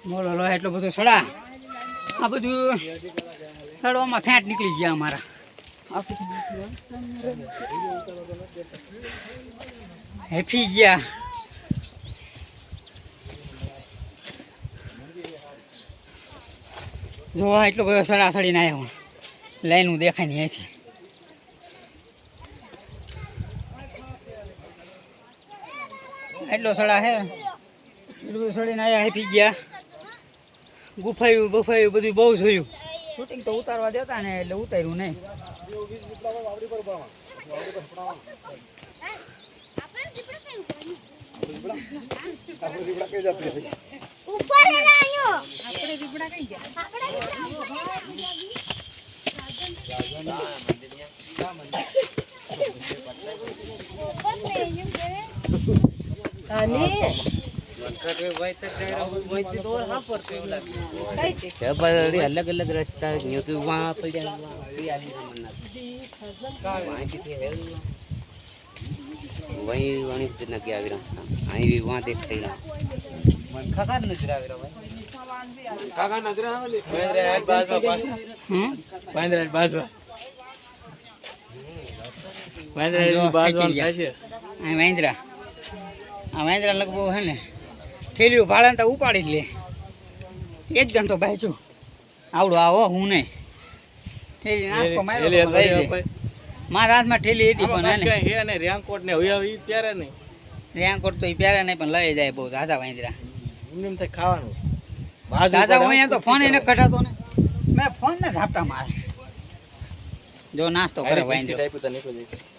બોલો લો એટલો બધો સડા આ બધું સડવામાં ફેંટ નીકળી ગયા અમારા હેફી ગયા જો એટલો બધો સડા સડીને આવ્યા હું લાઈનું દેખાય નહીં અહીંથી એટલો સડા હે એટલું બધું સડીને આવ્યા હેફી ગયા ગુફાયું બફાયું બધું બહુ જોયું શૂટિંગ તો ઉતારવા દેતા ને એટલે ઉતાર્યું નહીં अलग अलग रास्ता वहाँ वही वहीं नजर आवी रहा आई भी वहाँ देखते रहा ખબર નજર આવી રહ્યો કાકા નજર આવે પાંદરા બાજવા આ મહેન્દ્રા લગભગ હે ને થેલીઓ ભાડા તો ઉપાડી જ લે એક જણ તો ભાઈ છું આવડું આવો હું નહીં થેલી નાખો મારા હાથમાં ઠેલી હતી પણ હે રેનકોટ ને હોય ત્યારે નહીં રેનકોટ તો એ પહેરે નહીં પણ લઈ જાય બહુ ઝાઝા વાંદરા એમ થાય ખાવાનું ઝાઝા અહીંયા તો ફોન એને કઢાતો ને મેં ફોન ને ઝાપટા મારે જો નાસ્તો કરે વાંદરો